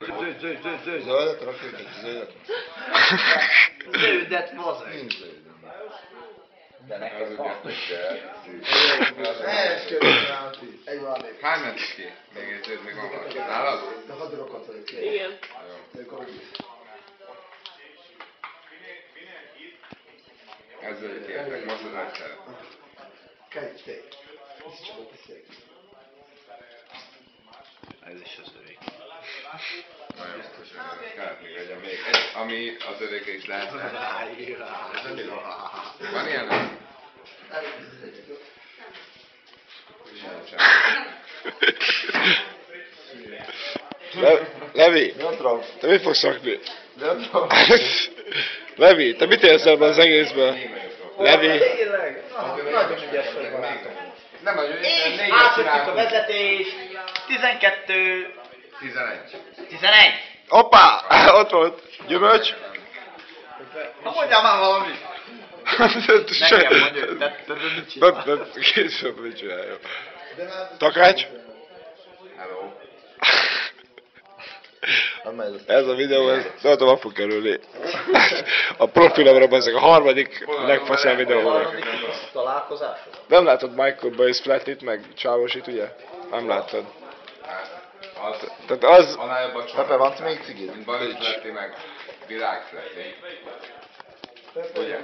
Zöldet rakjuk egy zöldet. Zöldet mozog. Nincs zöldem. De neked van. Egy valamelyik. Hány mentek ki? Még egy zöld, még van valaki. Nálad? De hadirokat vagyok. Igen. Ezzel kértek, most az egyszer. Kettő. Ez csak ott beszél. Ez is az övék. Nagyon köszönöm. Kellett még legyen még egy, ami az övéke is lehet. Van ilyen? Levi, te mit fogsz rakni? Levi, te mit érsz ebben az egészben? Levi. Tényleg? Nagyon ügyes vagy barátom. Nem nagyon ügyes, És átadjuk a vezetést. 12. 11. 11. Hoppá! Ott volt. Gyümölcs. Ha mondjál már valamit. Nekem mondjuk, te mit csinál? Később mit csinálja. Takács. Hello. Ez a videó, ez nem tudom, fog kerülni. A profilamra ezek a harmadik legfaszább videó volt. Harmadik találkozásod? Nem látod Michael Boyce Flatley-t meg Csávosit, ugye? Nem láttad. Az, Tehát az... annál jobb a Pepe, csomag. van még cigid? Mint Bajos Fleti meg Virág Fleti. Ugye?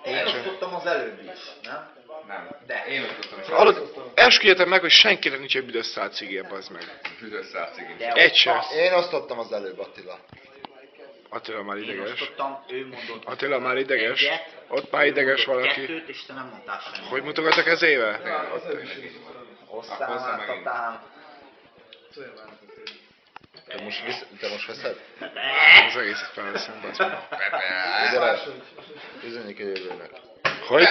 Én osztottam az előbb is, nem? Nem. De. Én osztottam is. Hallod, esküdjetek meg, hogy senkinek nincs egy büdös szál cigéje, bazd meg. Büdös szálcigin. De Egy ott sem. az. Én osztottam az előbb, Attila. Attila már Én ideges. osztottam, ő mondott. Attila már ideges. egyet, Ott már ideges mondott valaki. kettőt, és te nem mondtál semmit. Hogy mutogat a kezével? Osztál Akkor már, megint. tatám. Te most veszed? Az egészet felveszem, bazd meg. Pepe. Üzenjük a jövőnek. Hogy?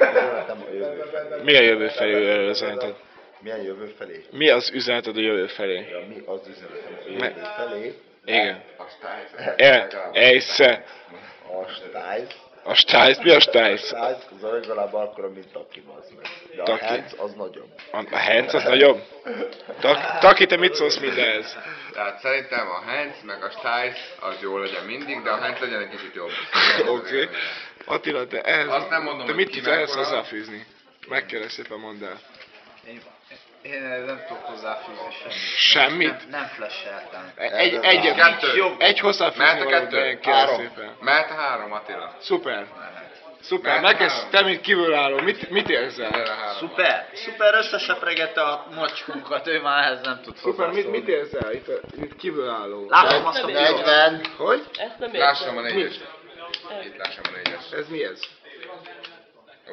Jövőnek nem a jövő felé. Mi a jövő felé üzeneted? Milyen jövő felé? Mi az üzeneted a jövő felé? Ja, mi az üzenetem a jövő felé? Igen. Aztán. Esze. A Stiles. A Stiles, mi a Stiles? Stiles az legalább akkora, mint Taki, az meg. De a Taki. Hands az nagyobb. A Heinz az nagyobb? Taki, te mit szólsz mindenhez? Tehát szerintem a Heinz meg a Stiles az jó legyen mindig, de a Heinz legyen egy kicsit jobb. Oké. Attila, te ehhez, Azt nem mondom, te hogy mit ki tudsz ehhez mekkora. hozzáfűzni? Megkérlek szépen, mondd el. Én nem tudok hozzáfűzni semmit. Semmit? Nem flasheltem. Egy hozzáfűzni Mehet a valamit, kettő? nagyon kérlek szépen. Mehet a 3, Attila. Szuper. Szuper, Mehet a neked, három? te mint kívülálló, mit érzel? Mehet a 3. Szuper! Szuper összesepregette a macskunkat, ő már ehhez nem tud Szuper, hozzászólni. mit érzel itt kívülálló? Látom azt a Nem videót. 40. Hogy? Ezt nem Lássam a értem. 4-es. Itt lássam a 4-es. Ez mi ez?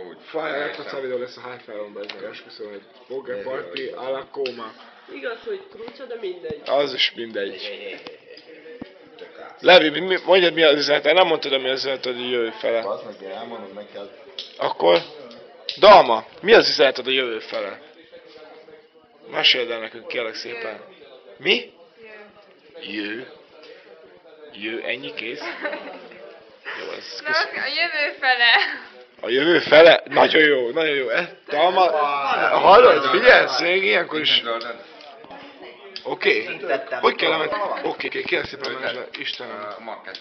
Úgy. Fájl, legfaszább videó lesz a High-Five-on, ez meg esküszöm, hogy Poker Party a la Coma. Igaz, hogy trúcsa, de mindegy. Az is mindegy. Levi, mondjad mi az üzenet? Nem mondtad, mi az üzeneted a jövő fele. Az meg én elmondom neked. Akkor? Dalma, mi az üzeneted a jövő fele? Meséld el nekünk, kérlek szépen. Mi? Jő. Jő, ennyi kész? Jó, ez köszönöm. A jövő fele. A jövő fele? Nagyon jó, nagyon jó. Dalma, hallod? Figyelsz? Még ilyenkor is... Oké. Hogy kell lemenni? Oké, kérlek szépen, Istenem. Mark 2.